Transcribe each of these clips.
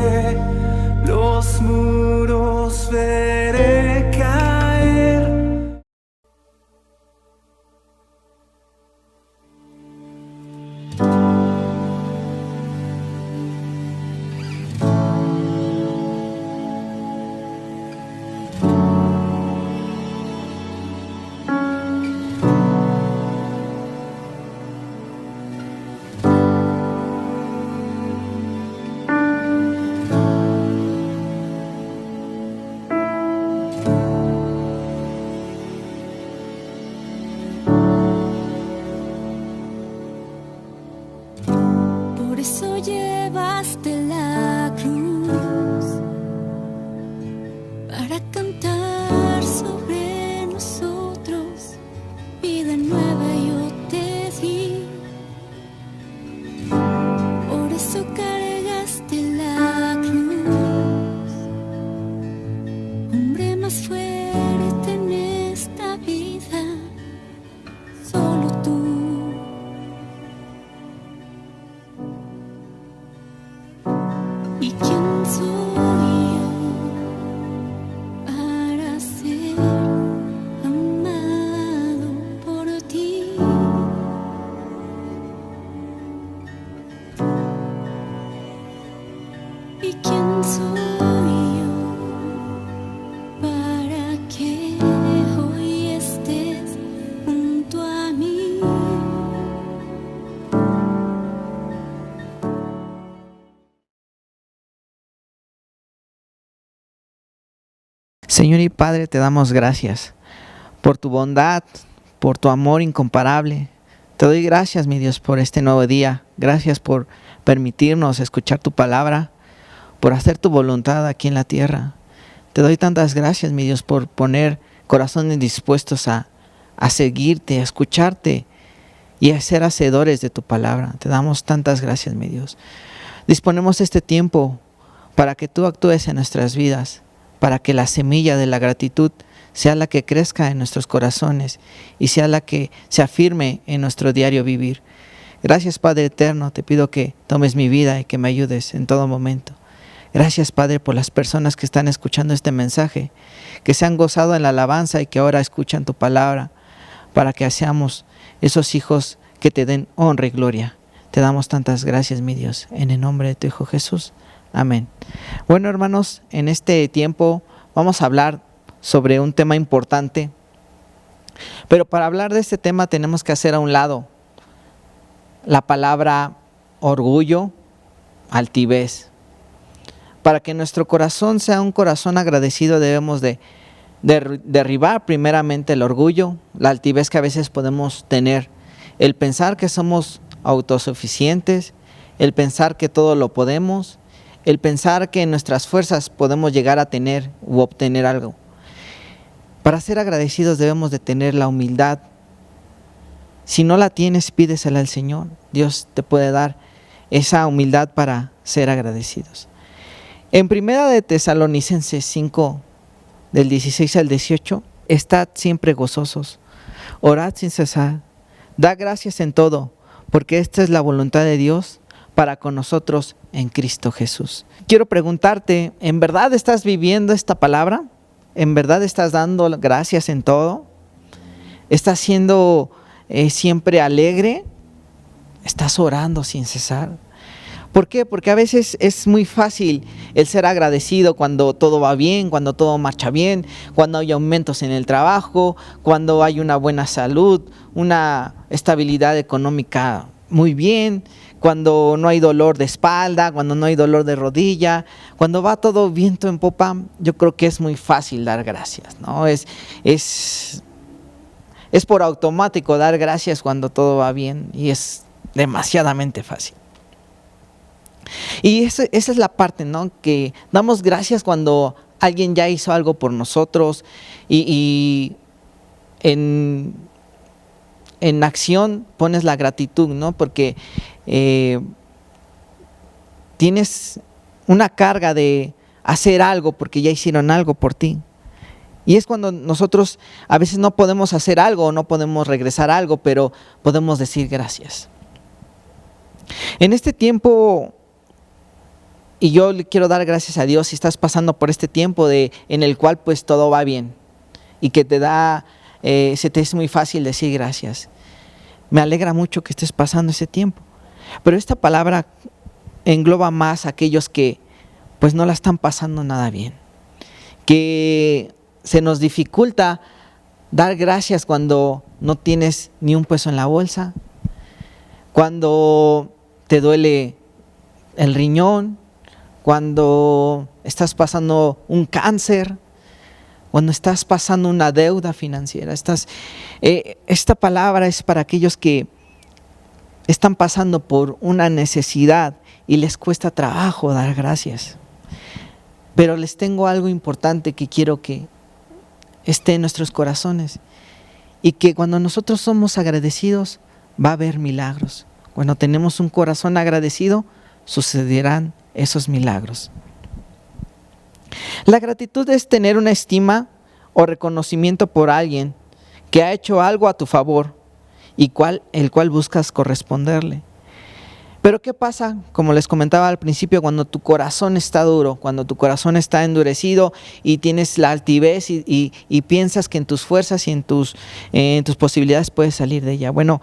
que los muros veré caer. Por eso llevaste la cruz, para cantar sobre nosotros. Vida nueva yo te di. Por eso cargaste la cruz, hombre más fuerte en esta vida, solo tú. ¿Y quién soy yo para ser amado por ti? ¿Y quién soy yo para que hoy estés junto a mí? Señor y Padre, te damos gracias por tu bondad, por tu amor incomparable. Te doy gracias, mi Dios, por este nuevo día. Gracias por permitirnos escuchar tu palabra, por hacer tu voluntad aquí en la tierra. Te doy tantas gracias, mi Dios, por poner corazones dispuestos a seguirte, a escucharte y a ser hacedores de tu palabra. Te damos tantas gracias, mi Dios. Disponemos este tiempo para que tú actúes en nuestras vidas, para que la semilla de la gratitud sea la que crezca en nuestros corazones y sea la que se afirme en nuestro diario vivir. Gracias, Padre eterno, te pido que tomes mi vida y que me ayudes en todo momento. Gracias, Padre, por las personas que están escuchando este mensaje, que se han gozado en la alabanza y que ahora escuchan tu palabra, para que seamos esos hijos que te den honra y gloria. Te damos tantas gracias, mi Dios, en el nombre de tu Hijo Jesús. Amén. Bueno, hermanos, en este tiempo vamos a hablar sobre un tema importante, pero para hablar de este tema tenemos que hacer a un lado la palabra orgullo, altivez. Para que nuestro corazón sea un corazón agradecido debemos de derribar primeramente el orgullo, la altivez que a veces podemos tener, el pensar que somos autosuficientes, el pensar que todo lo podemos, el pensar que en nuestras fuerzas podemos llegar a tener u obtener algo. Para ser agradecidos debemos de tener la humildad. Si no la tienes, pídesela al Señor. Dios te puede dar esa humildad para ser agradecidos. En 1 de Tesalonicenses 5, del 16 al 18, estad siempre gozosos, orad sin cesar, dad gracias en todo, porque esta es la voluntad de Dios para con nosotros en Cristo Jesús. Quiero preguntarte, ¿en verdad estás viviendo esta palabra? ¿En verdad estás dando gracias en todo? ¿Estás siendo siempre alegre? ¿Estás orando sin cesar? ¿Por qué? Porque a veces es muy fácil el ser agradecido cuando todo va bien, cuando todo marcha bien, cuando hay aumentos en el trabajo, cuando hay una buena salud, una estabilidad económica muy bien, cuando no hay dolor de espalda, cuando no hay dolor de rodilla, cuando va todo viento en popa. Yo creo que es muy fácil dar gracias, ¿no? Es por automático dar gracias cuando todo va bien y es demasiadamente fácil. Y esa es la parte, ¿no? Que damos gracias cuando alguien ya hizo algo por nosotros y en acción pones la gratitud, ¿no? Porque tienes una carga de hacer algo porque ya hicieron algo por ti. Y es cuando nosotros a veces no podemos hacer algo o no podemos regresar algo, pero podemos decir gracias. En este tiempo Y yo le quiero dar gracias a Dios si estás pasando por este tiempo en el cual pues todo va bien y que se te es muy fácil decir gracias. Me alegra mucho que estés pasando ese tiempo. Pero esta palabra engloba más a aquellos que pues no la están pasando nada bien. Que se nos dificulta dar gracias cuando no tienes ni un peso en la bolsa, cuando te duele el riñón, cuando estás pasando un cáncer, cuando estás pasando una deuda financiera. Esta palabra es para aquellos que están pasando por una necesidad y les cuesta trabajo dar gracias. Pero les tengo algo importante que quiero que esté en nuestros corazones, y que cuando nosotros somos agradecidos va a haber milagros. Cuando tenemos un corazón agradecido, sucederán esos milagros. La gratitud es tener una estima o reconocimiento por alguien que ha hecho algo a tu favor y el cual buscas corresponderle. Pero ¿qué pasa? Como les comentaba al principio, cuando tu corazón está duro, cuando tu corazón está endurecido y tienes la altivez y piensas que en tus fuerzas y en tus posibilidades puedes salir de ella. Bueno,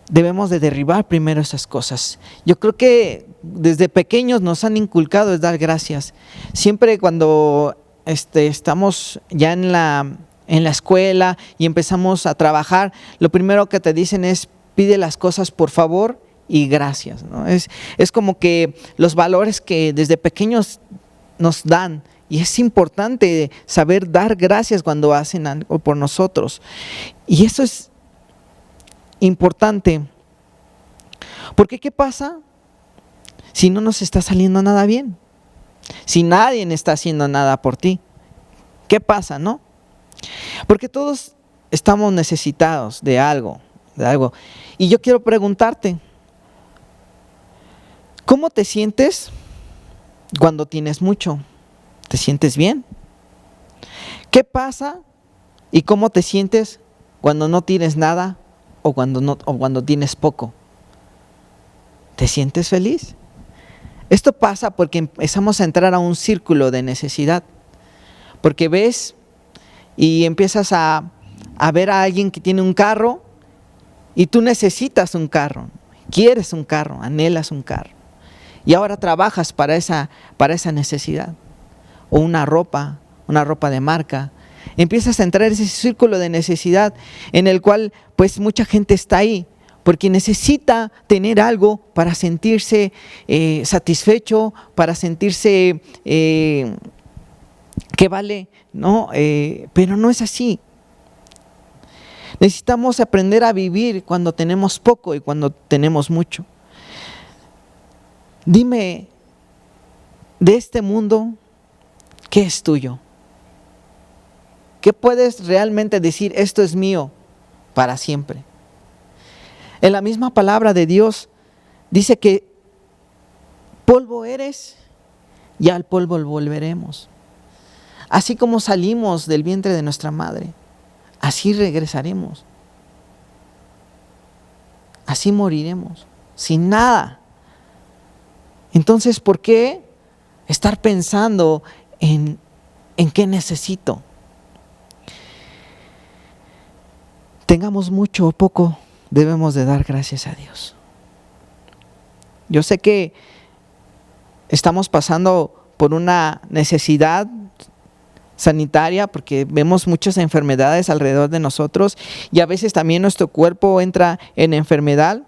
debemos de derribar primero esas cosas. Yo creo que desde pequeños nos han inculcado es dar gracias. Siempre cuando estamos ya en la escuela y empezamos a trabajar, lo primero que te dicen es: pide las cosas por favor y gracias, ¿no? Es como que los valores que desde pequeños nos dan, y es importante saber dar gracias cuando hacen algo por nosotros. Y eso es importante, porque ¿qué pasa si no nos está saliendo nada bien? Si nadie está haciendo nada por ti, ¿qué pasa, no? Porque todos estamos necesitados de algo. Y yo quiero preguntarte, ¿cómo te sientes cuando tienes mucho? ¿Te sientes bien? ¿Qué pasa y cómo te sientes cuando no tienes nada o cuando tienes poco? ¿Te sientes feliz? Esto pasa porque empezamos a entrar a un círculo de necesidad. Porque ves y empiezas a ver a alguien que tiene un carro y tú necesitas un carro, quieres un carro, anhelas un carro. Y ahora trabajas para esa necesidad. O una ropa de marca. Empiezas a entrar en ese círculo de necesidad en el cual pues mucha gente está ahí porque necesita tener algo para sentirse satisfecho, para sentirse que vale, ¿no? Pero no es así. Necesitamos aprender a vivir cuando tenemos poco y cuando tenemos mucho. Dime, de este mundo, ¿qué es tuyo? ¿Qué puedes realmente decir? Esto es mío para siempre. En la misma palabra de Dios dice que polvo eres y al polvo volveremos. Así como salimos del vientre de nuestra madre, así regresaremos. Así moriremos, sin nada. Entonces, ¿por qué estar pensando en qué necesito? Tengamos mucho o poco, debemos de dar gracias a Dios. Yo sé que estamos pasando por una necesidad sanitaria porque vemos muchas enfermedades alrededor de nosotros y a veces también nuestro cuerpo entra en enfermedad.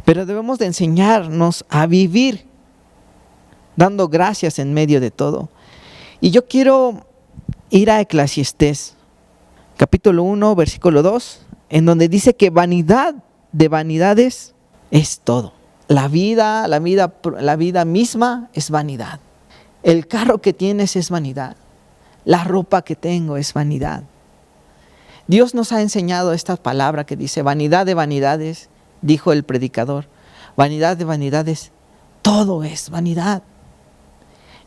Pero debemos de enseñarnos a vivir dando gracias en medio de todo. Y yo quiero ir a Eclesiastés, capítulo 1, versículo 2, en donde dice que vanidad de vanidades es todo. La vida misma es vanidad. El carro que tienes es vanidad. La ropa que tengo es vanidad. Dios nos ha enseñado esta palabra que dice: vanidad de vanidades, dijo el predicador. Vanidad de vanidades, todo es vanidad.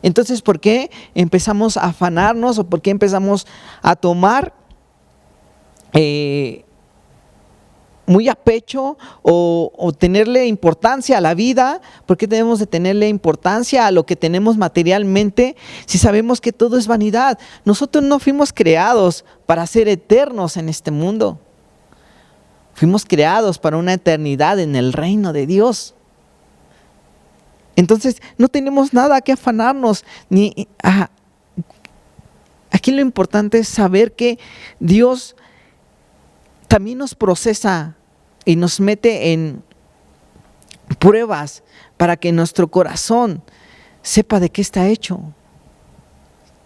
Entonces, ¿por qué empezamos a afanarnos o por qué empezamos a tomar muy a pecho o tenerle importancia a la vida. ¿Por qué debemos de tenerle importancia a lo que tenemos materialmente si sabemos que todo es vanidad? Nosotros no fuimos creados para ser eternos en este mundo. Fuimos creados para una eternidad en el reino de Dios. Entonces no tenemos nada que afanarnos. Aquí lo importante es saber que Dios también nos procesa y nos mete en pruebas para que nuestro corazón sepa de qué está hecho.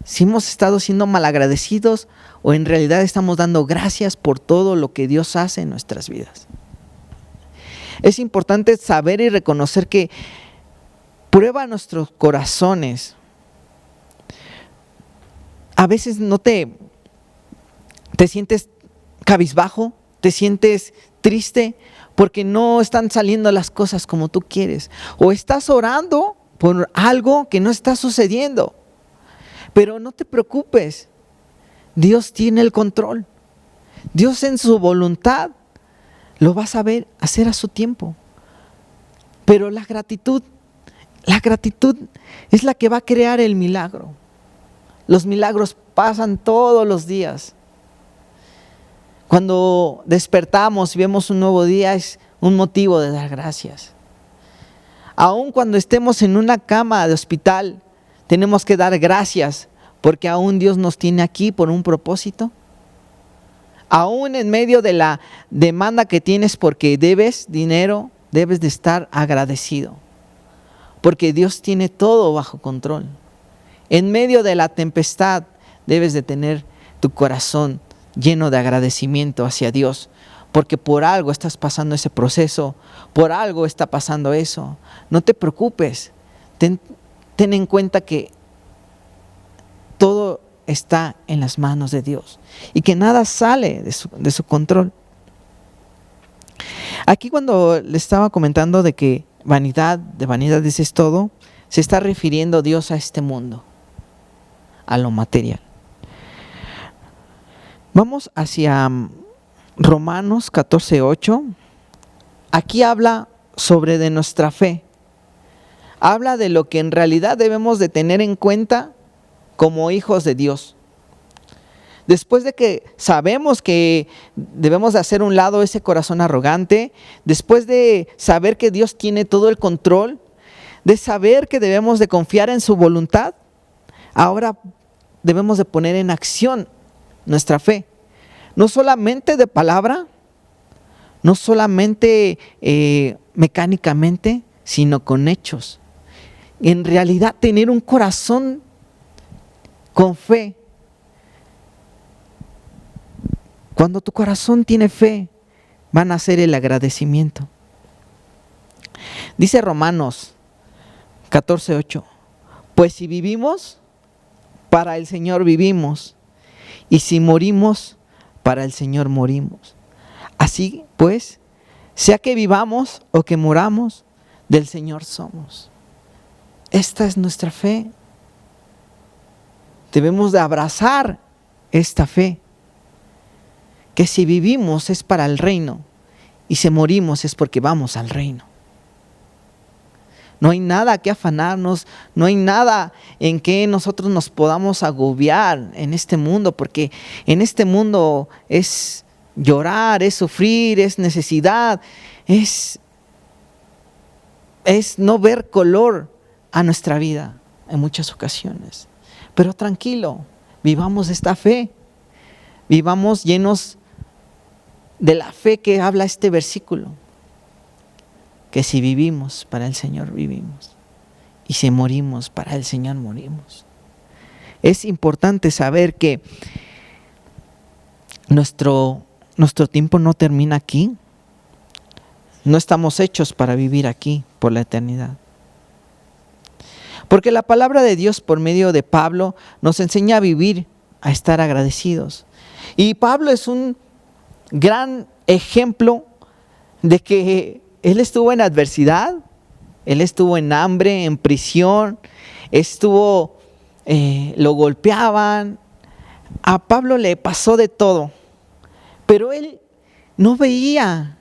Si hemos estado siendo malagradecidos o en realidad estamos dando gracias por todo lo que Dios hace en nuestras vidas. Es importante saber y reconocer que prueba nuestros corazones. A veces no te sientes cabizbajo, te sientes triste porque no están saliendo las cosas como tú quieres. O estás orando por algo que no está sucediendo. Pero no te preocupes, Dios tiene el control. Dios en su voluntad lo va a saber hacer a su tiempo. Pero la gratitud es la que va a crear el milagro. Los milagros pasan todos los días. Cuando despertamos y vemos un nuevo día es un motivo de dar gracias. Aun cuando estemos en una cama de hospital, tenemos que dar gracias porque aún Dios nos tiene aquí por un propósito. Aún en medio de la demanda que tienes porque debes dinero, debes de estar agradecido. Porque Dios tiene todo bajo control. En medio de la tempestad debes de tener tu corazón lleno de agradecimiento hacia Dios, porque por algo estás pasando ese proceso, por algo está pasando eso. No te preocupes, ten en cuenta que todo está en las manos de Dios y que nada sale de su control. Aquí cuando le estaba comentando de que de vanidades es todo, se está refiriendo Dios a este mundo, a lo material. Vamos hacia Romanos 14:8. Aquí habla sobre de nuestra fe. Habla de lo que en realidad debemos de tener en cuenta como hijos de Dios. Después de que sabemos que debemos de hacer a un lado ese corazón arrogante, después de saber que Dios tiene todo el control, de saber que debemos de confiar en su voluntad, ahora debemos de poner en acción nuestra fe. No solamente de palabra, no solamente mecánicamente, sino con hechos. En realidad tener un corazón con fe. Cuando tu corazón tiene fe, van a ser el agradecimiento. Dice Romanos 14:8, pues si vivimos, para el Señor vivimos, y si morimos, para el Señor morimos. Así pues, sea que vivamos o que muramos, del Señor somos. Esta es nuestra fe. Debemos de abrazar esta fe. Que si vivimos es para el reino y si morimos es porque vamos al reino. No hay nada que afanarnos, no hay nada en que nosotros nos podamos agobiar en este mundo, porque en este mundo es llorar, es sufrir, es necesidad, es no ver color a nuestra vida en muchas ocasiones. Pero tranquilo, vivamos esta fe, vivamos llenos de la fe que habla este versículo. Que si vivimos, para el Señor vivimos. Y si morimos, para el Señor morimos. Es importante saber que nuestro tiempo no termina aquí. No estamos hechos para vivir aquí por la eternidad. Porque la palabra de Dios por medio de Pablo nos enseña a vivir, a estar agradecidos. Y Pablo es un gran ejemplo de que él estuvo en adversidad, él estuvo en hambre, en prisión, lo golpeaban. A Pablo le pasó de todo, pero él no veía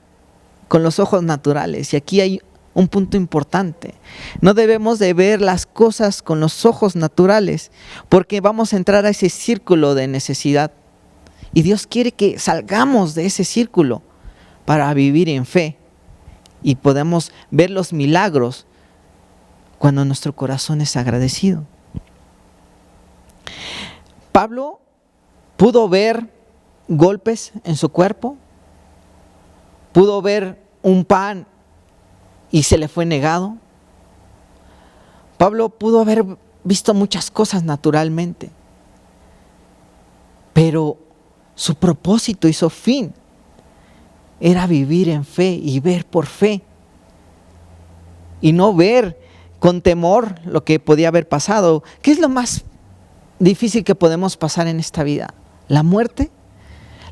con los ojos naturales. Y aquí hay un punto importante. No debemos de ver las cosas con los ojos naturales, porque vamos a entrar a ese círculo de necesidad. Y Dios quiere que salgamos de ese círculo para vivir en fe. Y podemos ver los milagros cuando nuestro corazón es agradecido. Pablo pudo ver golpes en su cuerpo, pudo ver un pan y se le fue negado. Pablo pudo haber visto muchas cosas naturalmente, pero su propósito y su fin era vivir en fe y ver por fe, y no ver con temor lo que podía haber pasado. ¿Qué es lo más difícil que podemos pasar en esta vida? ¿La muerte?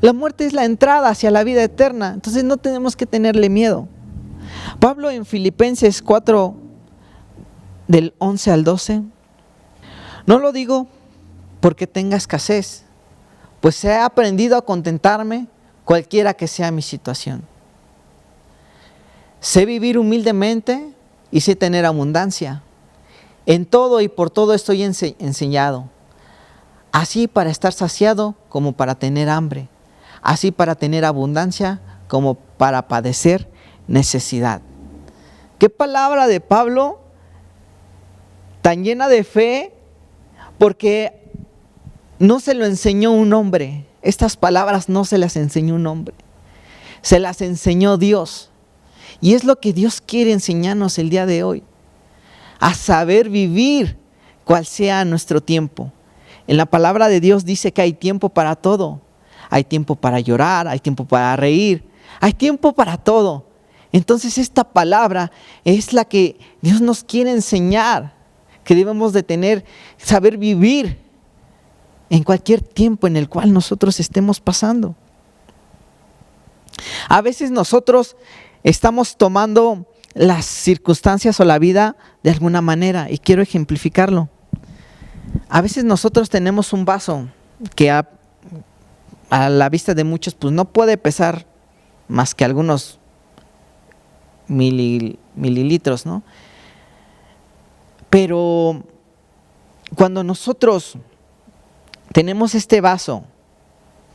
La muerte es la entrada hacia la vida eterna, entonces no tenemos que tenerle miedo. Pablo en Filipenses 4, del 11 al 12, no lo digo porque tenga escasez, pues he aprendido a contentarme cualquiera que sea mi situación. Sé vivir humildemente y sé tener abundancia. En todo y por todo estoy enseñado, así para estar saciado como para tener hambre, así para tener abundancia como para padecer necesidad. ¿Qué palabra de Pablo tan llena de fe? Porque no se lo enseñó un hombre. Estas palabras no se las enseñó un hombre, se las enseñó Dios. Y es lo que Dios quiere enseñarnos el día de hoy, a saber vivir cual sea nuestro tiempo. En la palabra de Dios dice que hay tiempo para todo. Hay tiempo para llorar, hay tiempo para reír, hay tiempo para todo. Entonces esta palabra es la que Dios nos quiere enseñar, que debemos de tener, saber vivir en cualquier tiempo en el cual nosotros estemos pasando. A veces nosotros estamos tomando las circunstancias o la vida de alguna manera, y quiero ejemplificarlo. A veces nosotros tenemos un vaso que a la vista de muchos pues no puede pesar más que algunos mililitros, ¿no? Pero cuando nosotros tenemos este vaso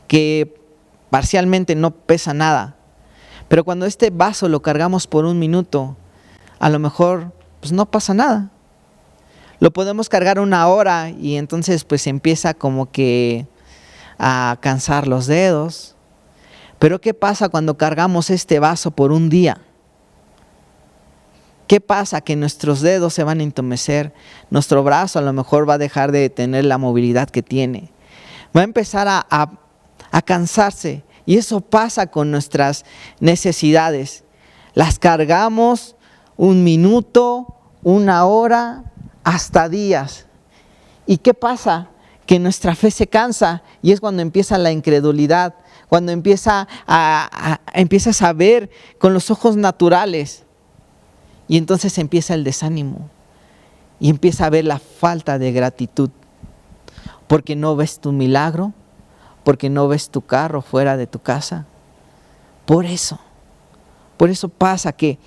que parcialmente no pesa nada, pero cuando este vaso lo cargamos por un minuto, a lo mejor pues no pasa nada. Lo podemos cargar una hora y entonces pues empieza como que a cansar los dedos. Pero ¿qué pasa cuando cargamos este vaso por un día? ¿Qué pasa? Que nuestros dedos se van a entumecer, nuestro brazo a lo mejor va a dejar de tener la movilidad que tiene, va a empezar a cansarse. Y eso pasa con nuestras necesidades. Las cargamos un minuto, una hora, hasta días. ¿Y qué pasa? Que nuestra fe se cansa, y es cuando empieza la incredulidad, cuando empiezas a ver con los ojos naturales, y entonces empieza el desánimo y empieza a ver la falta de gratitud, porque no ves tu milagro, porque no ves tu carro fuera de tu casa. Por eso pasa que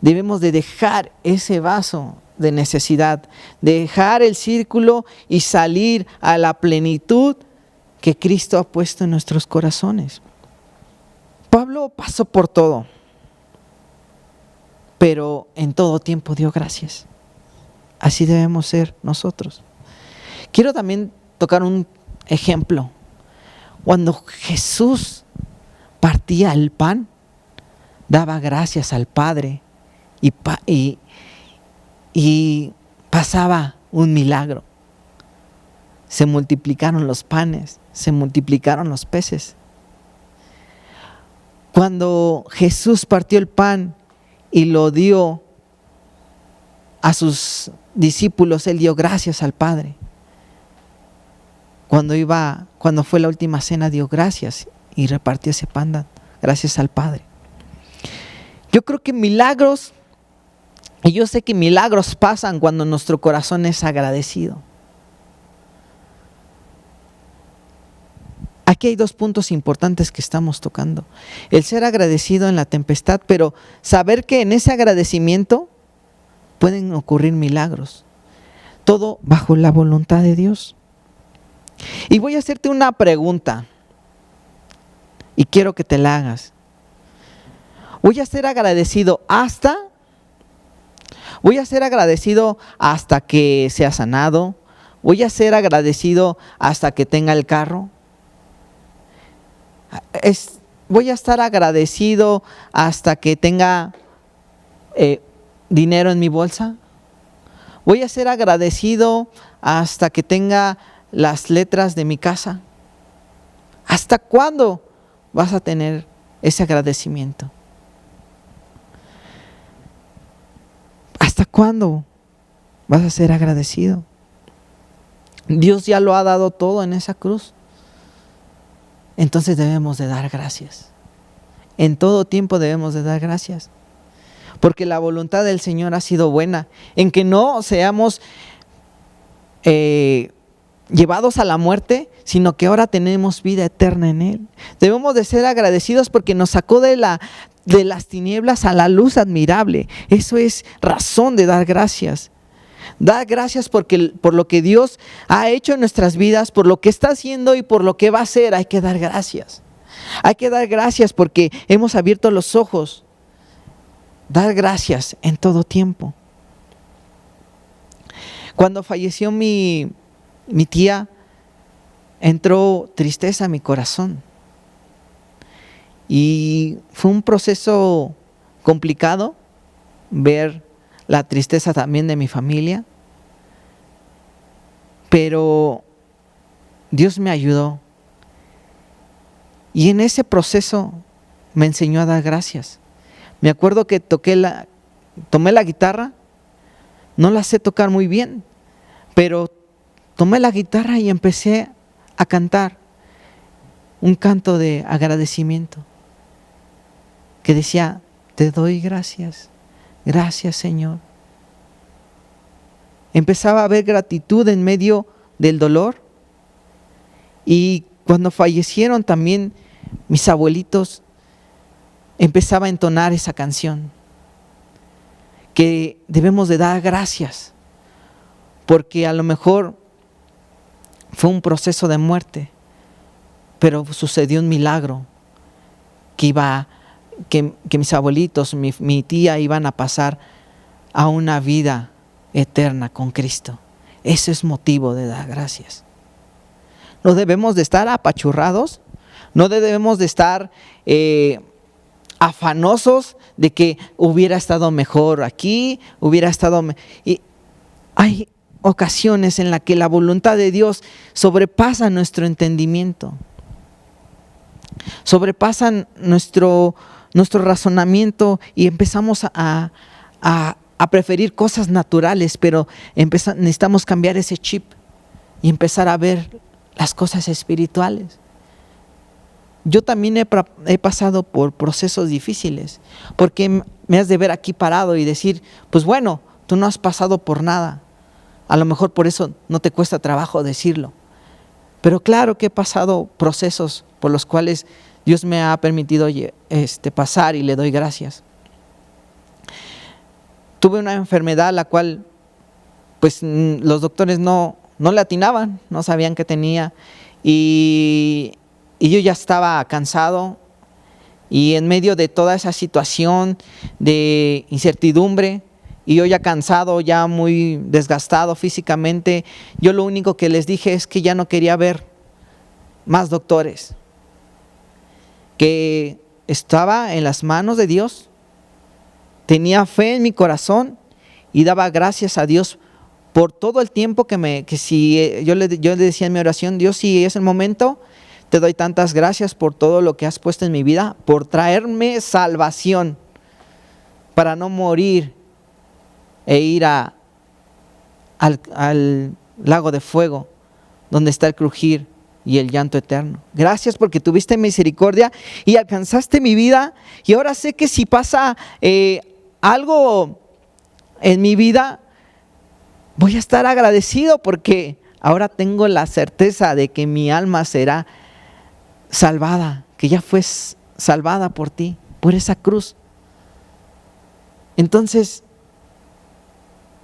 debemos de dejar ese vaso de necesidad, dejar el círculo y salir a la plenitud que Cristo ha puesto en nuestros corazones. Pablo pasó por todo, pero en todo tiempo dio gracias. Así debemos ser nosotros. Quiero también tocar un ejemplo. Cuando Jesús partía el pan, daba gracias al Padre y pasaba un milagro. Se multiplicaron los panes, se multiplicaron los peces. Cuando Jesús partió el pan y lo dio a sus discípulos, Él dio gracias al Padre. Cuando fue la última cena, dio gracias y repartió ese pan, gracias al Padre. Yo creo que milagros, y yo sé que milagros pasan cuando nuestro corazón es agradecido. Aquí hay 2 puntos importantes que estamos tocando. El ser agradecido en la tempestad, pero saber que en ese agradecimiento pueden ocurrir milagros. Todo bajo la voluntad de Dios. Y voy a hacerte una pregunta. Y quiero que te la hagas. Voy a ser agradecido hasta que sea sanado. Voy a ser agradecido hasta que tenga el carro. Voy a estar agradecido hasta que tenga dinero en mi bolsa. Voy a ser agradecido hasta que tenga las letras de mi casa. ¿Hasta cuándo vas a tener ese agradecimiento? ¿Hasta cuándo vas a ser agradecido? Dios ya lo ha dado todo en esa cruz. Entonces debemos de dar gracias. En todo tiempo debemos de dar gracias. Porque la voluntad del Señor ha sido buena. En que no seamos llevados a la muerte, sino que ahora tenemos vida eterna en Él. Debemos de ser agradecidos porque nos sacó de las tinieblas a la luz admirable. Eso es razón de dar gracias. Dar gracias por lo que Dios ha hecho en nuestras vidas, por lo que está haciendo y por lo que va a hacer. Hay que dar gracias. Hay que dar gracias porque hemos abierto los ojos. Dar gracias en todo tiempo. Cuando falleció mi tía, entró tristeza a mi corazón. Y fue un proceso complicado ver la tristeza también de mi familia. Pero Dios me ayudó. Y en ese proceso me enseñó a dar gracias. Me acuerdo que tomé la guitarra. No la sé tocar muy bien, pero tomé la guitarra y empecé a cantar un canto de agradecimiento que decía: te doy gracias, gracias Señor. Empezaba a ver gratitud en medio del dolor. Y cuando fallecieron también mis abuelitos, empezaba a entonar esa canción, que debemos de dar gracias, porque a lo mejor fue un proceso de muerte, pero sucedió un milagro, que mis abuelitos, mi tía iban a pasar a una vida eterna con Cristo. Eso es motivo de dar gracias. No debemos de estar apachurrados, no debemos de estar afanosos de que hubiera estado mejor aquí, y hay ocasiones en las que la voluntad de Dios sobrepasa nuestro entendimiento, sobrepasa nuestro razonamiento y empezamos a preferir cosas naturales, pero necesitamos cambiar ese chip y empezar a ver las cosas espirituales. Yo también he pasado por procesos difíciles, porque me has de ver aquí parado y decir, pues bueno, tú no has pasado por nada. A lo mejor por eso no te cuesta trabajo decirlo. Pero claro que he pasado procesos por los cuales Dios me ha permitido pasar y le doy gracias. Tuve una enfermedad a la cual pues los doctores no le atinaban, no sabían qué tenía, y yo ya estaba cansado, y en medio de toda esa situación de incertidumbre, y yo ya cansado, ya muy desgastado físicamente, yo lo único que les dije es que ya no quería ver más doctores, que estaba en las manos de Dios, tenía fe en mi corazón y daba gracias a Dios por todo el tiempo yo le decía en mi oración: Dios, si es el momento, te doy tantas gracias por todo lo que has puesto en mi vida, por traerme salvación para no morir e ir al lago de fuego, donde está el crujir y el llanto eterno. Gracias porque tuviste misericordia y alcanzaste mi vida, y ahora sé que si pasa algo en mi vida, voy a estar agradecido porque ahora tengo la certeza de que mi alma será salvada, que ya fue salvada por ti, por esa cruz. Entonces,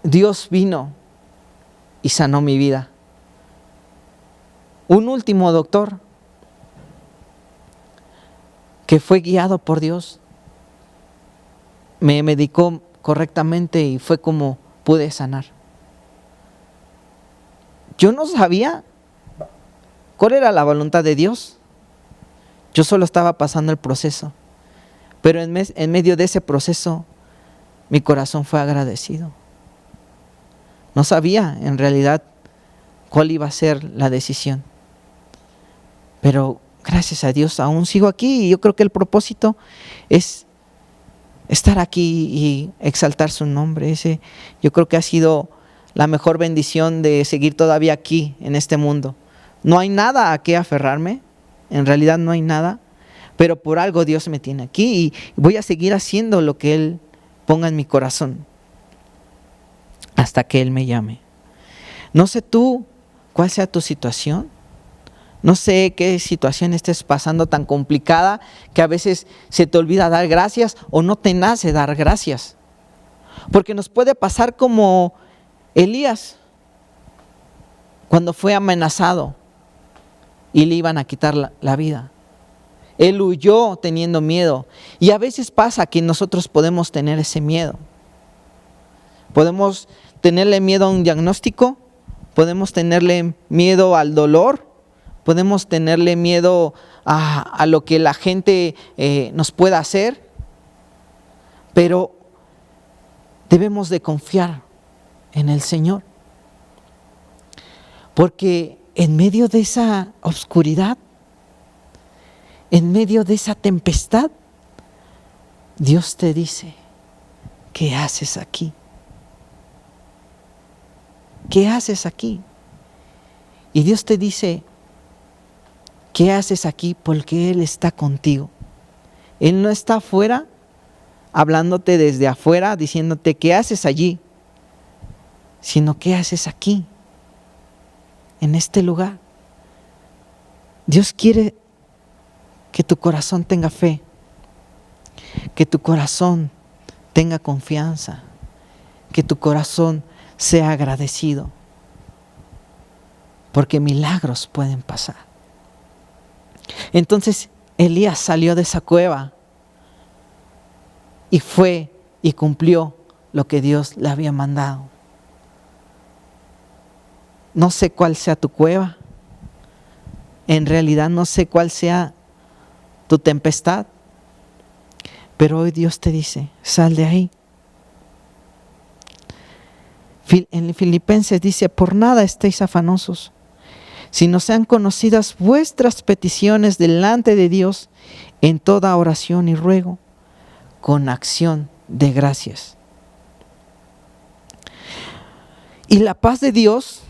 Dios vino y sanó mi vida. Un último doctor que fue guiado por Dios me medicó correctamente y fue como pude sanar. Yo no sabía cuál era la voluntad de Dios. Yo solo estaba pasando el proceso. Pero en medio de ese proceso, mi corazón fue agradecido. No sabía en realidad cuál iba a ser la decisión. Pero gracias a Dios aún sigo aquí y yo creo que el propósito es estar aquí y exaltar su nombre. Yo creo que ha sido la mejor bendición de seguir todavía aquí en este mundo. No hay nada a qué aferrarme, en realidad no hay nada, pero por algo Dios me tiene aquí y voy a seguir haciendo lo que Él ponga en mi corazón hasta que Él me llame. No sé tú cuál sea tu situación. No sé qué situación estés pasando tan complicada que a veces se te olvida dar gracias o no te nace dar gracias. Porque nos puede pasar como Elías cuando fue amenazado y le iban a quitar la vida. Él huyó teniendo miedo. Y a veces pasa que nosotros podemos tener ese miedo. Podemos tenerle miedo a un diagnóstico, podemos tenerle miedo al dolor, podemos tenerle miedo a lo que la gente nos pueda hacer, pero debemos de confiar en el Señor. Porque en medio de esa oscuridad, en medio de esa tempestad, Dios te dice, ¿qué haces aquí? ¿Qué haces aquí? Y Dios te dice, ¿qué haces aquí? Porque Él está contigo. Él no está afuera, hablándote desde afuera, diciéndote, ¿qué haces allí? Sino, ¿qué haces aquí? En este lugar. Dios quiere que tu corazón tenga fe, que tu corazón tenga confianza, que tu corazón sea agradecido, porque milagros pueden pasar. Entonces Elías salió de esa cueva y fue y cumplió lo que Dios le había mandado. No sé cuál sea tu cueva, en realidad no sé cuál sea tu tempestad, pero hoy Dios te dice, sal de ahí. En Filipenses dice, por nada estéis afanosos, sino sean conocidas vuestras peticiones delante de Dios en toda oración y ruego, con acción de gracias. Y la paz de Dios,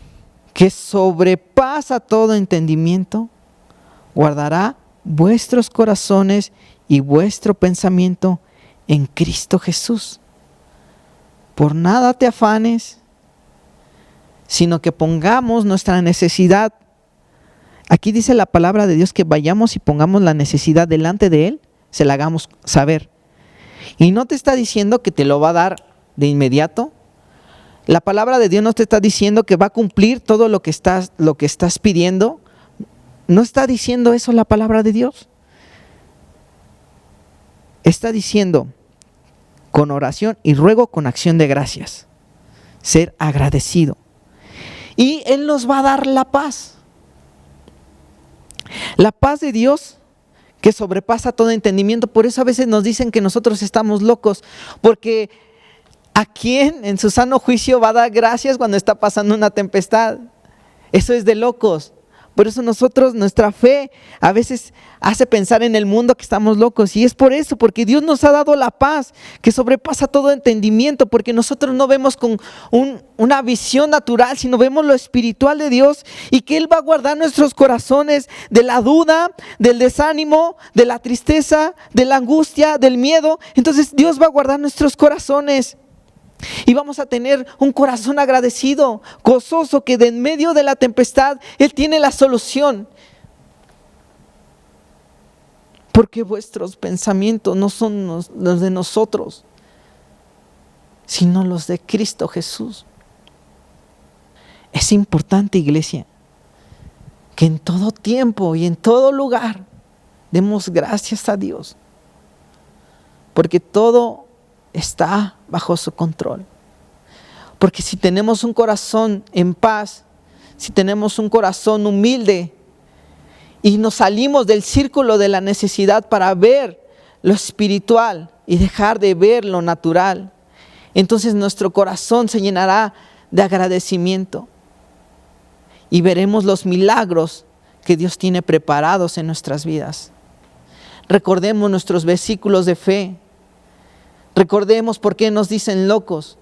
que sobrepasa todo entendimiento, guardará vuestros corazones y vuestro pensamiento en Cristo Jesús. Por nada te afanes, sino que pongamos nuestra necesidad. Aquí dice la palabra de Dios que vayamos y pongamos la necesidad delante de Él, se la hagamos saber. Y no te está diciendo que te lo va a dar de inmediato. La palabra de Dios no te está diciendo que va a cumplir todo lo que estás pidiendo. No está diciendo eso la palabra de Dios. Está diciendo con oración y ruego con acción de gracias. Ser agradecido. Y Él nos va a dar la paz. La paz de Dios que sobrepasa todo entendimiento. Por eso a veces nos dicen que nosotros estamos locos. Porque ¿a quién en su sano juicio va a dar gracias cuando está pasando una tempestad? Eso es de locos. Por eso nuestra fe a veces hace pensar en el mundo que estamos locos. Y es por eso, porque Dios nos ha dado la paz que sobrepasa todo entendimiento. Porque nosotros no vemos con una visión natural, sino vemos lo espiritual de Dios. Y que Él va a guardar nuestros corazones de la duda, del desánimo, de la tristeza, de la angustia, del miedo. Entonces Dios va a guardar nuestros corazones. Y vamos a tener un corazón agradecido, gozoso, que de en medio de la tempestad Él tiene la solución. porque vuestros pensamientos no son los de nosotros, sino los de Cristo Jesús. Es importante, iglesia, que en todo tiempo y en todo lugar demos gracias a Dios, porque todo está bajo su control. Porque si tenemos un corazón en paz, si tenemos un corazón humilde y nos salimos del círculo de la necesidad para ver lo espiritual y dejar de ver lo natural, entonces nuestro corazón se llenará de agradecimiento y veremos los milagros que Dios tiene preparados en nuestras vidas. Recordemos nuestros versículos de fe. Recordemos por qué nos dicen locos.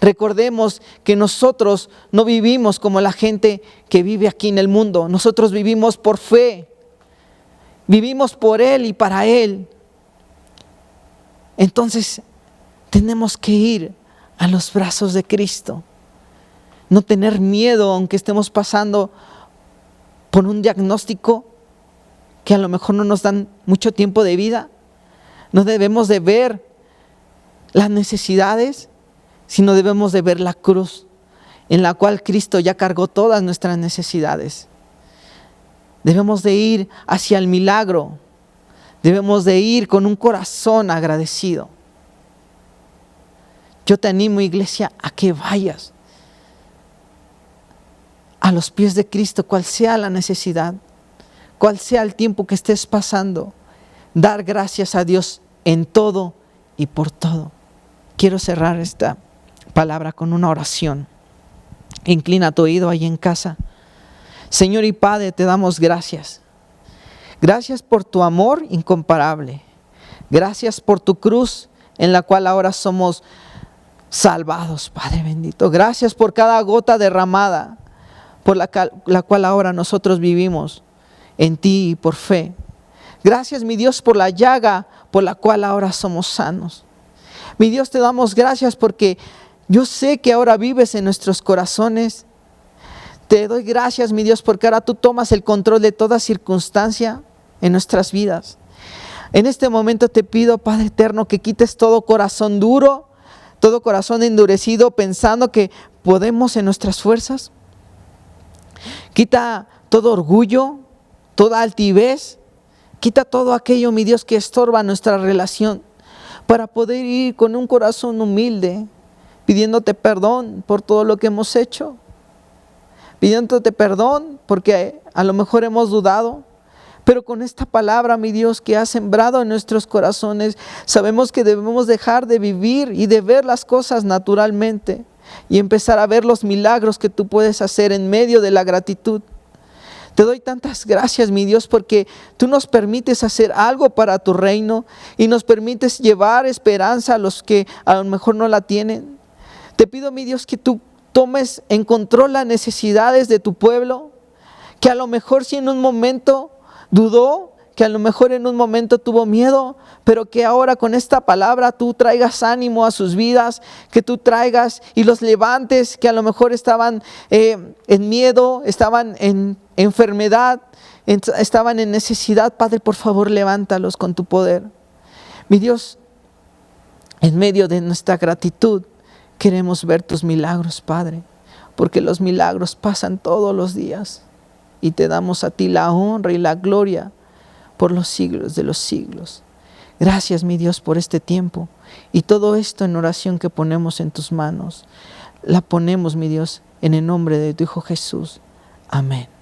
Recordemos que nosotros no vivimos como la gente que vive aquí en el mundo. Nosotros vivimos por fe. Vivimos por Él y para Él. Entonces, tenemos que ir a los brazos de Cristo. No tener miedo aunque estemos pasando por un diagnóstico que a lo mejor no nos dan mucho tiempo de vida. No debemos de ver las necesidades, sino debemos de ver la cruz en la cual Cristo ya cargó todas nuestras necesidades. Debemos de ir hacia el milagro. Debemos de ir con un corazón agradecido. Yo te animo, iglesia, a que vayas a los pies de Cristo, cual sea la necesidad, cual sea el tiempo que estés pasando. Dar gracias a Dios en todo y por todo. Quiero cerrar esta palabra con una oración. Inclina tu oído ahí en casa. Señor y Padre, te damos gracias. Gracias por tu amor incomparable. Gracias por tu cruz en la cual ahora somos salvados, Padre bendito. Gracias por cada gota derramada, por la cual ahora nosotros vivimos en ti y por fe. Gracias, mi Dios, por la llaga por la cual ahora somos sanos. Mi Dios, te damos gracias porque yo sé que ahora vives en nuestros corazones. Te doy gracias, mi Dios, porque ahora tú tomas el control de toda circunstancia en nuestras vidas. En este momento te pido, Padre eterno, que quites todo corazón duro, todo corazón endurecido, pensando que podemos en nuestras fuerzas. Quita todo orgullo, toda altivez. Quita todo aquello, mi Dios, que estorba nuestra relación, para poder ir con un corazón humilde, pidiéndote perdón por todo lo que hemos hecho, pidiéndote perdón porque a lo mejor hemos dudado, pero con esta palabra, mi Dios, que has sembrado en nuestros corazones, sabemos que debemos dejar de vivir y de ver las cosas naturalmente y empezar a ver los milagros que tú puedes hacer en medio de la gratitud. Te doy tantas gracias, mi Dios, porque tú nos permites hacer algo para tu reino y nos permites llevar esperanza a los que a lo mejor no la tienen. Te pido, mi Dios, que tú tomes en control las necesidades de tu pueblo, que a lo mejor si en un momento dudó, que a lo mejor en un momento tuvo miedo, pero que ahora con esta palabra tú traigas ánimo a sus vidas, que tú traigas y los levantes, que a lo mejor estaban en miedo, estaban en enfermedad, estaban en necesidad. Padre, por favor, levántalos con tu poder. Mi Dios, en medio de nuestra gratitud, queremos ver tus milagros, Padre, porque los milagros pasan todos los días y te damos a ti la honra y la gloria por los siglos de los siglos. Gracias, mi Dios, por este tiempo y todo esto en oración que ponemos en tus manos. La ponemos, mi Dios, en el nombre de tu Hijo Jesús. Amén.